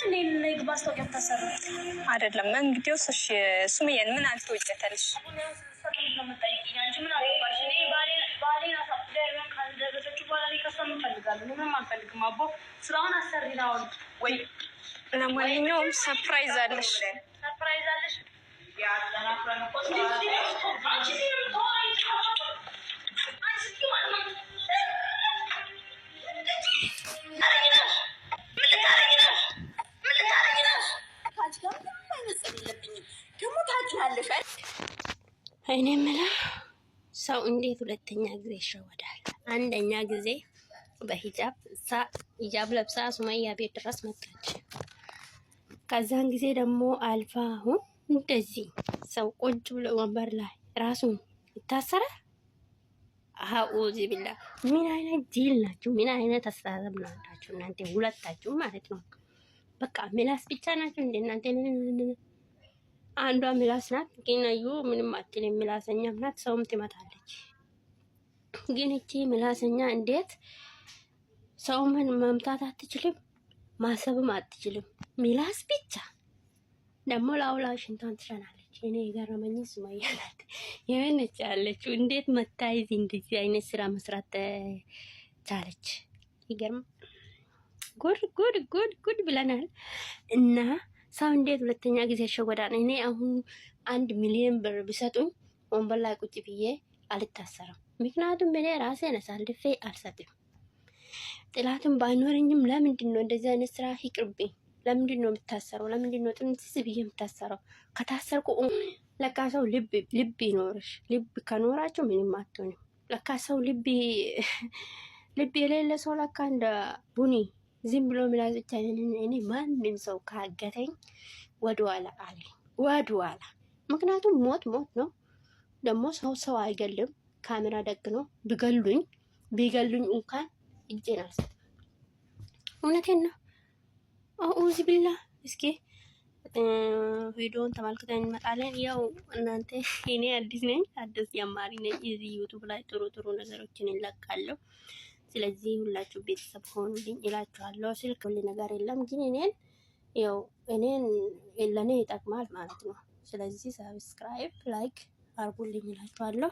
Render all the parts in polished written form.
ነች እንዴ ለግባስ ተወቀም ተሰራ አይደለም እንግዲህ እሺ ሱመያን ምን አልተወጨተልሽ ምን አለባሽ እኔ ባሌን አሳፍደን ካልደረሰች በኋላ ሊከሰም ፈልጋለሁ ምንም አልፈልግም አቦ ስራውን አሰሪናው ወይ ለማንኛውም ሰርፕራይዝ አለሽ ያ ተናፍረን ቆስ አንቺ እኔ የምለው ሰው እንዴት ሁለተኛ ጊዜ ይሸወዳል? አንደኛ ጊዜ በሂጃብ ለብሳ ሱመያ ቤት ድረስ መጣች። ከዛን ጊዜ ደግሞ አልፋ አሁን እንደዚህ ሰው ቁጭ ብሎ ወንበር ላይ ራሱን ይታሰራል። አኡዚ ቢላ ምን አይነት ዲል ናችሁ? ምን አይነት አስተሳሰብ ናችሁ እናንተ ሁለታችሁ ማለት ነው? በቃ ምላስ ብቻ ናችሁ እንደ እናንተ አንዷ ምላስ ናት፣ ግን አዩ ምንም አትልም። ምላሰኛም ናት፣ ሰውም ትመታለች። ግን እቺ ምላሰኛ እንዴት ሰውምን መምታት አትችልም፣ ማሰብም አትችልም። ምላስ ብቻ ደግሞ ላውላ ሽንቷን ትሸናለች። እኔ የገረመኝ ሱመያ ናት የሆነች ያለችው። እንዴት መታይዝ እንደዚህ አይነት ስራ መስራት ቻለች? ይገርም። ጉድ ብለናል እና ሰው እንዴት ሁለተኛ ጊዜ ይሸወዳል? እኔ አሁን 1 ሚሊዮን ብር ቢሰጡኝ ወንበር ላይ ቁጭ ብዬ አልታሰርም። ምክንያቱም እኔ ራሴን አሳልፌ አልሰጥም። ጥላትም ባይኖረኝም ለምንድን ነው እንደዚህ አይነት ስራ ይቅርብኝ? ለምንድን ነው የምታሰረው? ለምንድን ነው ጥምጥስ ብዬ የምታሰረው? ከታሰርኩ ለካ ሰው ልብ ይኖርሽ። ልብ ከኖራችሁ ምንም አትሆንም። ለካ ሰው ልብ የሌለ ሰው ለካ እንደ ቡኒ ዝም ብሎ ምላስ ብቻ። እኔ ማንም ሰው ካገተኝ ወደኋላ አለ ወደኋላ። ምክንያቱም ሞት ነው። ደግሞ ሰው አይገልም። ካሜራ ደግኖ ቢገሉኝ እንኳን እጄን አልሰጥም። እውነቴን ነው። አኡዚ ቢላ። እስኪ ቪዲዮን ተመልክተን እንመጣለን። ያው እናንተ እኔ አዲስ ጀማሪ ነኝ። እዚህ ዩቲዩብ ላይ ጥሩ ነገሮችን እንለቃለሁ። ስለዚህ ሁላችሁ ቤተሰብ ሆኑልኝ እላችኋለሁ። ስልክ ሁሉ ነገር የለም፣ ግን እኔን ለኔ ይጠቅማል ማለት ነው። ስለዚህ ሰብስክራይብ ላይክ አርጉልኝ እላችኋለሁ።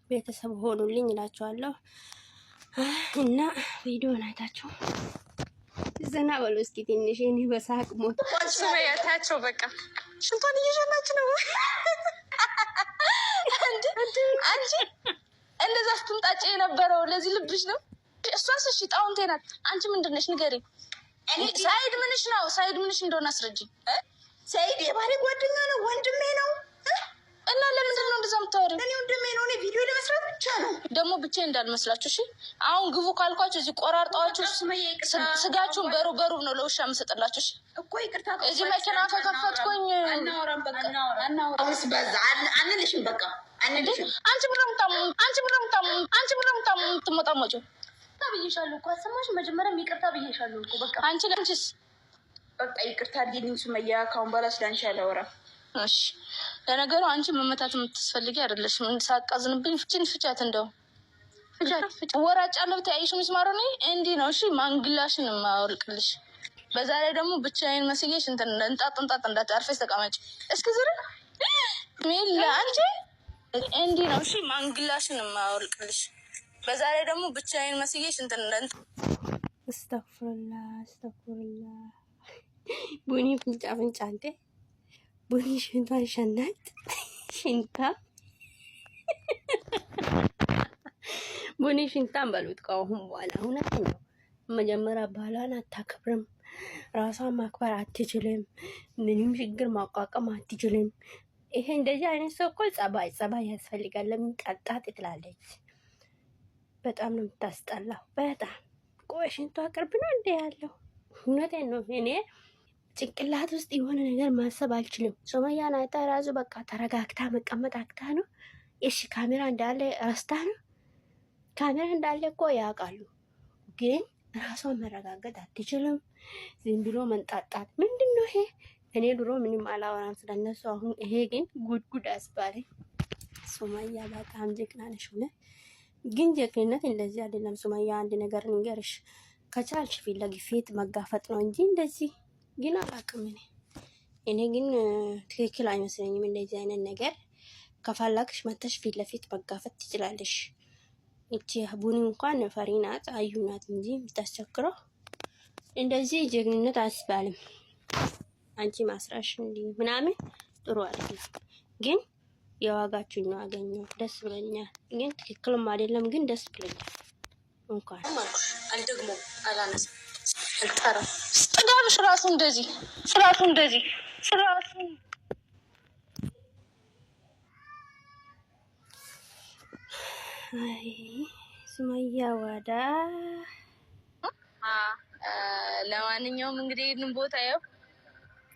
ቤተሰብ ሆኑልኝ እላችኋለሁ። እና ቪዲዮን አይታችሁ ዘና በሉ እስኪ ትንሽ። እኔ በሳቅ ሞት ሱመያታቸው በቃ ሽንቷን እየሸናች ነው። አንቺ እንደዛ ስትምጣጭ የነበረው ለዚህ ልብሽ ነው። እሷስ እሺ ጣውንቴ ናት። አንቺ ምንድነሽ ንገሪኝ። ሳይድ ምንሽ እንደሆነ አስረጅኝ። ሳይድ የባሌ ጓደኛ ነው፣ ወንድሜ ነው። እና ለምንድን ነው እንደዛ የምታወሪው? እኔ ወንድሜ ነው። እኔ ቪዲዮ ለመስራት ብቻ ነው። ደግሞ ብቻዬን እንዳልመስላችሁ እሺ። አሁን ግቡ ካልኳችሁ እዚህ ቆራርጣችሁ ስጋችሁን በሩብ ነው ለውሻ የምሰጥላችሁ እሺ። እኮ ይቅርታ እዚህ መኪና ከከፈትኩኝ አናወራም። በቃ አናወራም። በዛ አንልሽም። በቃ አንልሽም። አንቺ ምንም ትመጣመጪው ብዬሻለሁ እኮ አሰማሽ። መጀመሪያም ይቅርታ ብዬሻለሁ እኮ በቃ። አንቺስ በቃ ይቅርታ አድርጊልኝ ሱመያ። ካሁን በኋላ ስለአንቺ አላወራም። እሺ። ለነገሩ አንቺ መመታት የምትፈልጊ አይደለሽም። ሳቃዝንብኝ ፍቻት፣ እንደው ፍቻት። ወራጫለሁ ተያይሽ ምስማሩ ነው እንዲህ ነው እሺ። ማንግላሽን ማወልቅልሽ። በዛ ላይ ደግሞ ብቻዬን መስዬሽ እንጣጥ እንዳታርፈሽ ተቀመጭ። እስኪ ዝር ሚል አንቺ እንዲህ ነው እሺ። ማንግላሽን ማወልቅልሽ። በዛ ላይ ደግሞ ብቻዬን መስዬሽ አስተግፍሩላህ ቡኒ ፍንጫ አንተ ቡኒ ሽንቷን ሸናት ቡኒ ሽንታን በሉት ከአሁን በኋላ። እውነት ነው። መጀመሪያ ባህሏን አታከብርም፣ ራሷን ማክበር አትችልም፣ ምንም ችግር ማቋቋም አትችልም። ይሄ እንደዚህ አይነት ሰው እኮ ጸባይ ያስፈልጋል። ለምን ጠጣት ትላለች? በጣም ነው የምታስጠላው። በጣም ቆይ ሽንቷ ቅርብ ነው እንደ ያለው። እውነቴን ነው። እኔ ጭንቅላት ውስጥ የሆነ ነገር ማሰብ አልችልም። ሱመያን አይታ ራሱ በቃ ተረጋግታ መቀመጥ አክታ ነው። እሺ ካሜራ እንዳለ ረስታ ነው። ካሜራ እንዳለ እኮ ያውቃሉ፣ ግን ራሷን መረጋገጥ አትችልም። ዝም ብሎ መንጣጣት ምንድን ነው ይሄ? እኔ ድሮ ምንም አላወራም ስለነሱ። አሁን ይሄ ግን ጉድ አስባለ። ሱመያ በጣም ጀግና ነሽ። ግን ጀግንነት እንደዚህ አይደለም ሱመያ። አንድ ነገር ንገርሽ፣ ከቻልሽ ፊት ለፊት መጋፈጥ ነው እንጂ እንደዚህ ግን አላውቅም እኔ ግን ትክክል አይመስለኝም እንደዚህ አይነት ነገር። ከፈለግሽ መተሽ ፊት ለፊት መጋፈጥ ትችላለሽ። እቺ ቡኒ እንኳን ፈሪ ናት፣ አዩ ናት እንጂ የምታስቸግረው እንደዚህ ጀግንነት አያስባልም። አንቺ ማስራሽ እንዲ ምናምን ጥሩ አይደለም። ግን የዋጋችሁን ነው አገኘው። ደስ ብሎኛል። ግን ትክክልም አይደለም፣ ግን ደስ ብሎኛል። እንኳን አልደግሞ አላነሳ አልጠራ ስጥጋብሽ ራሱ እንደዚህ ስራሱ አይ ሱመያ ወዳ ለማንኛውም እንግዲህ ይህንን ቦታ ያው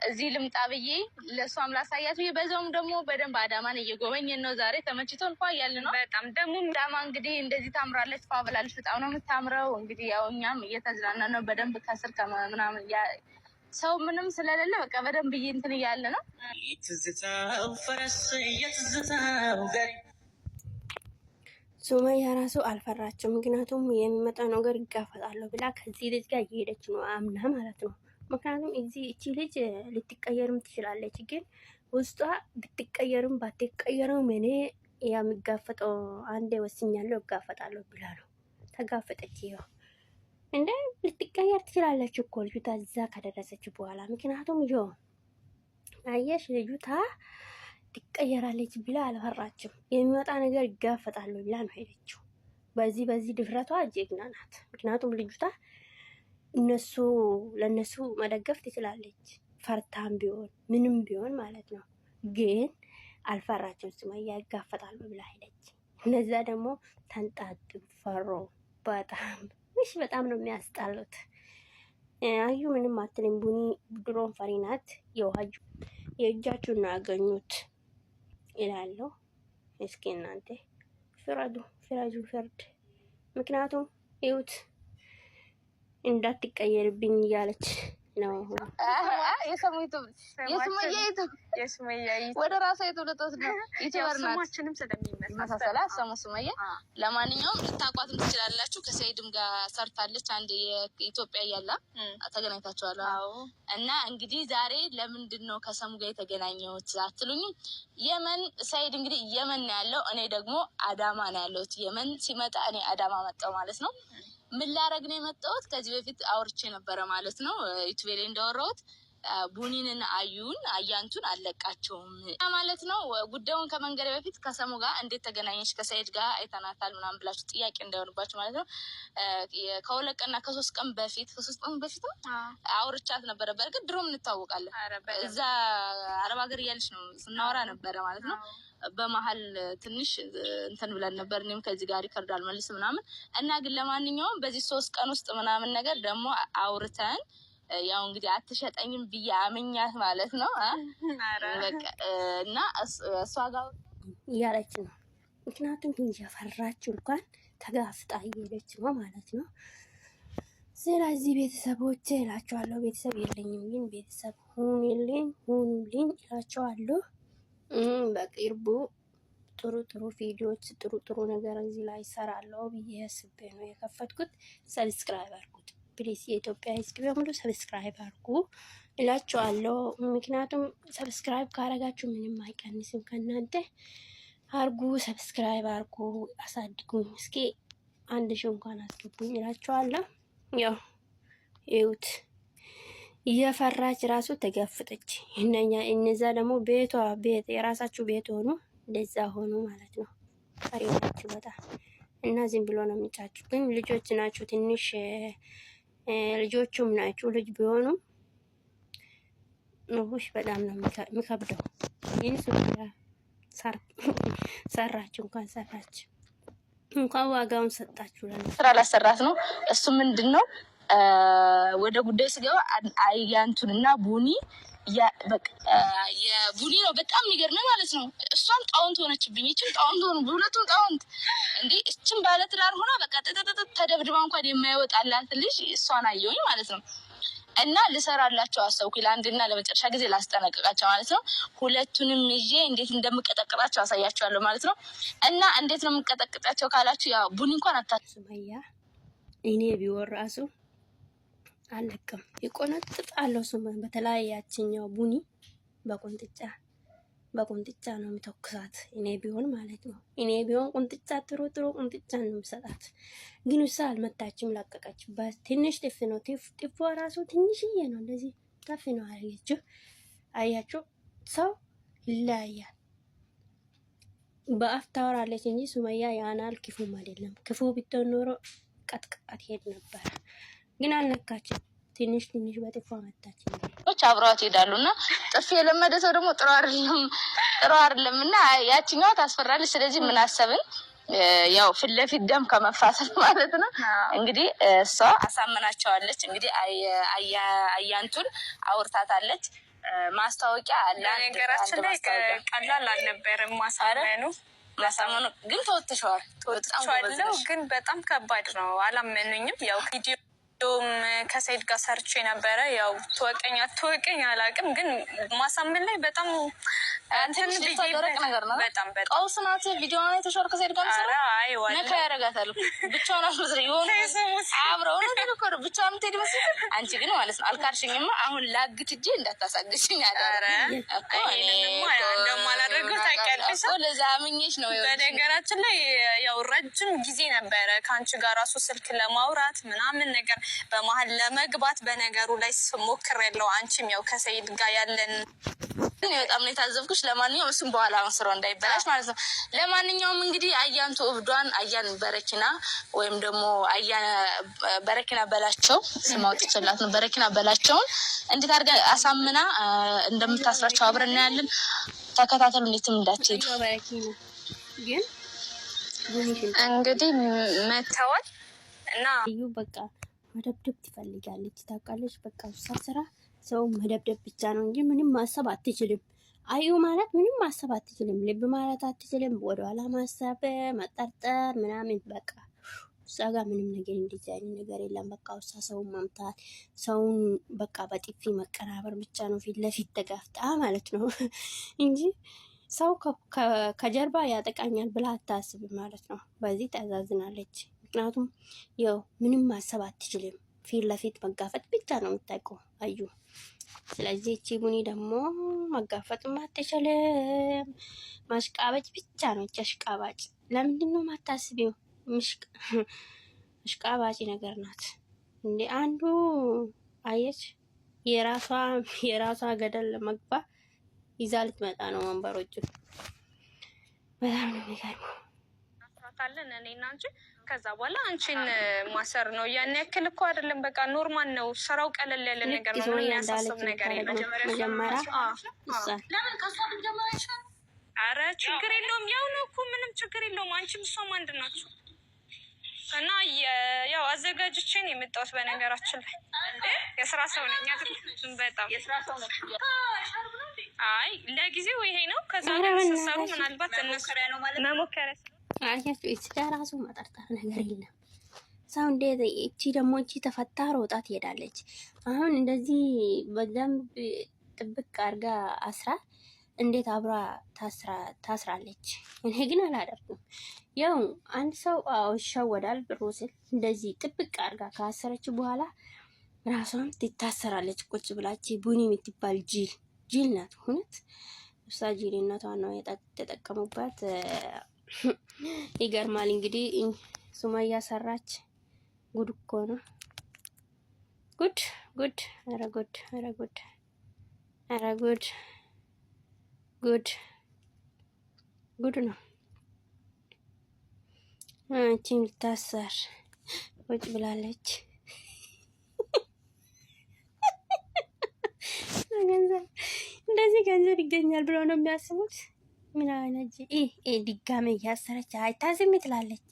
እዚህ ልምጣ ብዬ ለእሷም ላሳያት ብዬ በዛውም ደግሞ በደንብ አዳማን እየጎበኘን ነው። ዛሬ ተመችቶ እንኳን እያለ ነው። በጣም ደግሞ አዳማ እንግዲህ እንደዚህ ታምራለች፣ ፋብላለች። በጣም ነው የምታምረው። እንግዲህ ያው እኛም እየተዝናና ነው በደንብ ከስር ከምናምን ሰው ምንም ስለሌለ በቃ በደንብ እንትን እያለ ነው። ሱመያ ራሱ አልፈራችም። ምክንያቱም የሚመጣ ነገር ይጋፈጣለሁ ብላ ከዚህ ልጅ ጋር እየሄደች ነው፣ አምና ማለት ነው። ምክንያቱም እቺ ልጅ ልትቀየርም ትችላለች፣ ግን ውስጧ ብትቀየርም ባትቀየርም እኔ የሚጋፈጠው አንዴ ወስኛለሁ እጋፈጣለሁ ብላ ነው ተጋፈጠች። ይኸው እንደ ልትቀየር ትችላለች እኮ ልጁታ እዛ ከደረሰች በኋላ። ምክንያቱም ይኸው አየሽ ልጁታ ትቀየራለች ብላ አልፈራችም። የሚመጣ ነገር ይጋፈጣሉ ብላ ነው ሄደችው። በዚህ ድፍረቷ ጀግና ናት። ምክንያቱም ልጁታ ለነሱ መደገፍ ትችላለች፣ ፈርታም ቢሆን ምንም ቢሆን ማለት ነው። ግን አልፈራችም። ሱመያ ይጋፈጣሉ ብላ ሄደች። እነዛ ደግሞ ተንጣጡ፣ ፈሮ በጣም ነው የሚያስጣሉት። አዩ ምንም አትልም። ቡኒ ድሮን ፈሪ ናት። የእጃችሁን ነው ያገኙት ይላሉ። እስኪ እናንተ ፍረዱ ፍርድ። ምክንያቱም ይሁት እንዳትቀየርብኝ እያለች ነው። ወደ ራሷ የተብለጦት ነው ስማችንም ስለሚመሳሰላ ሰሙ ሱመያ። ለማንኛውም ልታቋትም ትችላላችሁ። ከሰይድም ጋር ሰርታለች። አንድ የኢትዮጵያ እያላ ተገናኝታችኋል። እና እንግዲህ ዛሬ ለምንድን ነው ከሰሙ ጋር የተገናኘሁት አትሉኝም? የመን ሰይድ እንግዲህ የመን ነው ያለው፣ እኔ ደግሞ አዳማ ነው ያለሁት። የመን ሲመጣ እኔ አዳማ መጣሁ ማለት ነው። ምን ላረግ ነው የመጣሁት? ከዚህ በፊት አውርቼ ነበረ ማለት ነው። ዩቲዩብ ላይ እንዳወራሁት ቡኒንና አያንቱን አለቃቸውም ማለት ነው። ጉዳዩን ከመንገድ በፊት ከሰሙ ጋር እንዴት ተገናኘች፣ ከሰይድ ጋር አይተናታል ምናምን ብላችሁ ጥያቄ እንዳይሆንባችሁ ማለት ነው። ከሁለት ቀንና ከሶስት ቀን በፊት አውርቻት ነበረ። በእርግጥ ድሮም እንታወቃለን። እዛ አረብ ሀገር እያለች ነው ስናወራ ነበረ ማለት ነው። በመሀል ትንሽ እንትን ብለን ነበር። እኔም ከዚህ ጋር ሪከርድ አልመልስ ምናምን እና ግን ለማንኛውም በዚህ 3 ቀን ውስጥ ምናምን ነገር ደግሞ አውርተን ያው እንግዲህ አትሸጠኝም ብዬ አመኛት ማለት ነው። በቃ እና እሷ ጋር እያለች ነው። ምክንያቱም እየፈራችሁ እንኳን ተጋፍጣ እየሄደች ነው ማለት ነው። ስለዚህ ቤተሰቦቼ እላቸዋለሁ። ቤተሰብ የለኝም ግን ቤተሰብ ሁኑልኝ እላቸዋለሁ። በቅርቡ ጥሩ ቪዲዮዎች ጥሩ ነገር እዚህ ላይ ይሰራለሁ ብዬ አስቤ ነው የከፈትኩት። ሰብስክራይብ አድርጉት ፕሊስ። የኢትዮጵያ ሕዝብ በሙሉ ሰብስክራይብ አድርጉ እላቸዋለሁ። ምክንያቱም ሰብስክራይብ ካረጋችሁ ምንም አይቀንስም ከእናንተ። አርጉ፣ ሰብስክራይብ አርጉ፣ አሳድጉኝ። እስኪ 1000 እንኳን አስገቡኝ እላቸዋለሁ። ያው ይሁት እየፈራች ራሱ ተጋፍጠች። እነዛ ደግሞ ቤት የራሳችሁ ቤት ሆኑ እንደዛ ሆኑ ማለት ነው። ፈሪዎች በጣም እና ዝም ብሎ ነው የሚጫችሁ። ግን ልጆች ናችሁ፣ ትንሽ ልጆቹም ናችሁ። ልጅ ቢሆኑ ንጉሽ በጣም ነው የሚከብደው። ግን ሰራችሁ እንኳን ዋጋውን ሰጣችሁ። ስራ ላሰራት ነው እሱ ምንድን ነው ወደ ጉዳይ ስገባ አያንቱንና ቡኒ የቡኒ ነው በጣም የሚገርመኝ ማለት ነው። እሷም ጣውንት ሆነችብኝ። እችን ጣውንት ሆኑ፣ በሁለቱም ጣውንት እንዴ! እችን ባለትዳር ሆና በቃ ተደብድባ እንኳን የማይወጣላት ልጅ እሷን አየሁኝ ማለት ነው። እና ልሰራላቸው አሰብኩኝ፣ ለአንድና ለመጨረሻ ጊዜ ላስጠነቅቃቸው ማለት ነው። ሁለቱንም ይዤ እንዴት እንደምቀጠቅጣቸው አሳያቸዋለሁ ማለት ነው። እና እንዴት ነው የምቀጠቅጣቸው ካላችሁ ያው ቡኒ እንኳን ሱመያ እኔ ቢወር ራሱ አለቅም ይቆነጥጣለሁ። ስም በተለይ ያችኛው ቡኒ በቁንጥጫ ነው የሚተኩሳት። እኔ ቢሆን ማለት ነው እኔ ቢሆን ቁንጥጫ ጥሩ ቁንጥጫ ነው የምሰጣት። ግን እሷ አልመታችም፣ ለቀቀች። በትንሽ ጥፍ ነው ጥፏ ራሱ ትንሽዬ ነው፣ እንደዚህ ከፍ ነው አያችሁ። አያችሁ ሰው ይለያያል። በአፍ ታወራለች እንጂ ሱመያ ያናል ክፉም አይደለም። ክፉ ቢትሆን ኖሮ ቀጥቅጣት ሄድ ነበር። ግን አልነካችም። ትንሽ በጥፏ መታች። አብረዋት ይሄዳሉ እና ጥፊ የለመደ ሰው ደግሞ ጥሩ አይደለም እና ያቺኛዋ ታስፈራለች። ስለዚህ ምን አሰብን? ያው ፊት ለፊት ደም ከመፋሰስ ማለት ነው እንግዲህ እሷ አሳምናቸዋለች። እንግዲህ አያንቱን አውርታታለች። ማስታወቂያ አለ። ነገራችን ላይ ቀላል አልነበረም ማሳመኑ ግን ተወጥተዋል። ግን በጣም ከባድ ነው። አላመኑኝም። ያው ቪዲዮም ከሰይድ ጋር ሰርቼ ነበረ። ያው ተወቀኝ አላውቅም፣ ግን ማሳመን ላይ በጣም ደረቅ ነገር ነው። በጣም ቀውስ ናት። ቪዲዮ ነው የተሻለ ከሰይድ ጋር ነካ ያደርጋታል። ብቻውን አስመስለ የሆኑ አብረው ነው ተልኮር ብቻውን ትሄድ መስል። አንቺ ግን ማለት ነው አልካርሽኝማ። አሁን ላግት እጄ እንዳታሳግሽኝ አዳረ እንደማላደርገው ታውቂያለሽ። ለዛ አምኜሽ ነው። በነገራችን ላይ ያው ረጅም ጊዜ ነበረ ከአንቺ ጋር ራሱ ስልክ ለማውራት ምናምን ነገር በመሀል ለመግባት በነገሩ ላይ ሞክሬያለሁ። አንቺም ያው ከሰይድ ጋር ያለን ግን በጣም ነው የታዘብኩሽ። ለማንኛውም እሱም በኋላ መስሮ እንዳይበላሽ ማለት ነው። ለማንኛውም እንግዲህ አያንቱ እብዷን አያን በረኪና ወይም ደግሞ አያን በረኪና በላቸው ስም አውጥቼላት ነው። በረኪና በላቸውን እንዴት አድርጋ አሳምና እንደምታስራቸው አብረን እናያለን። ተከታተሉ፣ እንዴትም እንዳትሄዱ። ግን እንግዲህ መተዋል እና እዩ በቃ መደብደብ ትፈልጋለች። ታውቃለች። በቃ እሷ ስራ ሰው መደብደብ ብቻ ነው እንጂ ምንም ማሰብ አትችልም። አዩ ማለት ምንም ማሰብ አትችልም። ልብ ማለት አትችልም። ወደኋላ ማሰብ፣ መጠርጠር ምናምን በቃ እሷ ጋር ምንም ነገር እንደዚህ አይነት ነገር የለም። በቃ እሷ ሰውን መምታት፣ ሰውን በቃ በጥፊ መቀራበር ብቻ ነው ፊት ለፊት ተጋፍጣ ማለት ነው እንጂ ሰው ከጀርባ ያጠቃኛል ብላ አታስብም ማለት ነው። በዚህ ታዛዝናለች። ምክንያቱም ያው ምንም ማሰብ አትችልም። ፊት ለፊት መጋፈጥ ብቻ ነው የምታውቀው አዩ። ስለዚህ እቺ ቡኒ ደግሞ መጋፈጥም አትችልም። ማሽቃበጭ ብቻ ነው። እቺ አሽቃባጭ ለምንድን ነው የማታስቢው? አሽቃባጭ ነገር ናት እንዴ! አንዱ አየች የራሷ ገደል ለመግባት ይዛ ልትመጣ ነው ወንበሮቹ። በጣም ነው የሚገርመው። ካለን እኔና አንቺ ከዛ በኋላ አንቺን ማሰር ነው። ያን ያክል እኮ አይደለም። በቃ ኖርማል ነው። ስራው ቀለል ያለ ነገር ነው። ምንም ያሳስብ ነገር የለም። መጀመሪያ ለምን ከሷ ልጀምር ይችላል? አረ ችግር የለውም። ያው ነው እኮ ምንም ችግር የለውም። አንቺም እሷም አንድ ናችሁ እና ያው አዘጋጅቼ ነው የመጣሁት። በነገራችን ላይ የስራ ሰው ነኝ አይደል? በጣም የስራ ሰው ነኝ። አይ ለጊዜው ይሄ ነው። ከዛ ግን ተሰሩ ምናልባት እነሱ መሞከሪያ አያችሁ እዚህ ጋር ራሱ መጠርጠር ነገር የለም። ሰው እንዴት እቺ ደግሞ እቺ ተፈታ ሮጣ ትሄዳለች። አሁን እንደዚህ በደንብ ጥብቅ አድርጋ አስራ እንዴት አብራ ታስራለች? እኔ ግን አላደርግም። ያው አንድ ሰው ይሸወዳል ብሎ ስል እንደዚህ ጥብቅ አድርጋ ካሰረች በኋላ ራሷን ትታሰራለች። ቁጭ ብላች ቡኒ የምትባል ጅል ናት። እውነት እሷ ጅልነቷን ነው የተጠቀሙባት። ይገርማል። እንግዲህ ሱመያ ሰራች። ጉድ እኮ ነው። ጉድ! ኧረ ጉድ! ኧረ ጉድ! ኧረ ጉድ! ጉድ ነው። አንቺም ልታሰር ቁጭ ብላለች። እንደዚህ ገንዘብ ይገኛል ብለው ነው የሚያስቡት። ምን አይነት ድጋሜ እያሰረች አይታዝም ትላለች።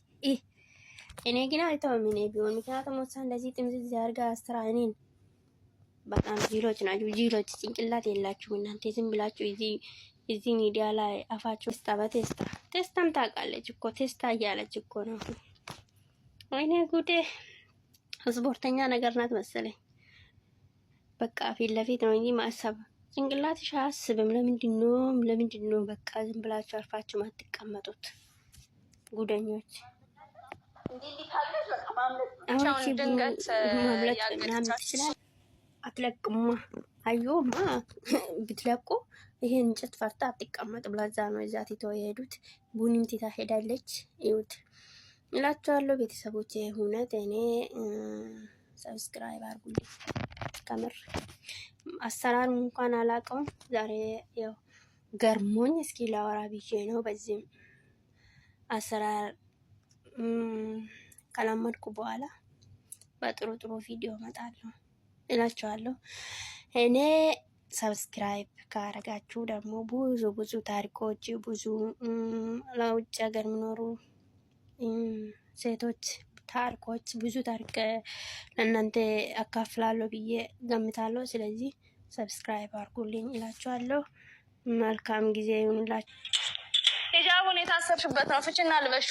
እኔ ግን አልተውም። እኔ ቢሆን ምክንያቱም ወሳ እንደዚህ ጥምዝዝ አድርጋ አስራ እኔን በጣም ጅሎች ናችሁ። ጅሎች ጭንቅላት የላችሁ እናንተ። ዝም ብላችሁ እዚህ ሚዲያ ላይ አፋችሁ ቴስታም ታውቃለች እኮ ቴስታ እያለች እኮ ነው። ወይኔ ጉዴ! ስፖርተኛ ነገር ናት መሰለኝ። በቃ ፊት ለፊት ነው እንጂ ማሰብ ጭንቅላትሽ አያስብም። ለምንድን ነው በቃ ዝም ብላችሁ አርፋችሁ ማትቀመጡት? ጉደኞች አሁን ድንገት ማምለጥ ምናምን ትችላል። አትለቅማ አዩማ ብትለቁ ይሄ እንጨት ፈርታ አትቀመጥም። ለዛ ነው እዛ ትተው የሄዱት። ቡኒም ትታ ሄዳለች። ይሁት እላችኋለሁ ቤተሰቦቼ። እውነት እኔ ሰብስክራይብ አድርጉልኝ። ከምር አሰራሩ እንኳን አላውቀውም። ዛሬ ያው ገርሞኝ እስኪ ላወራ ብዬ ነው። በዚህም አሰራር ከለመድኩ በኋላ በጥሩ ጥሩ ቪዲዮ እመጣለሁ እላችኋለሁ። እኔ ሰብስክራይብ ካረጋችሁ ደግሞ ብዙ ታሪኮች ብዙ ለውጭ ሀገር የሚኖሩ ሴቶች ታሪኮች ብዙ ታሪክ ለእናንተ አካፍላለሁ ብዬ ገምታለሁ። ስለዚህ ሰብስክራይብ አድርጉልኝ እላችኋለሁ። መልካም ጊዜ ይሁንላችሁ። ሂጃቡን የታሰርሽበት ነው። ፍችና ልበሹ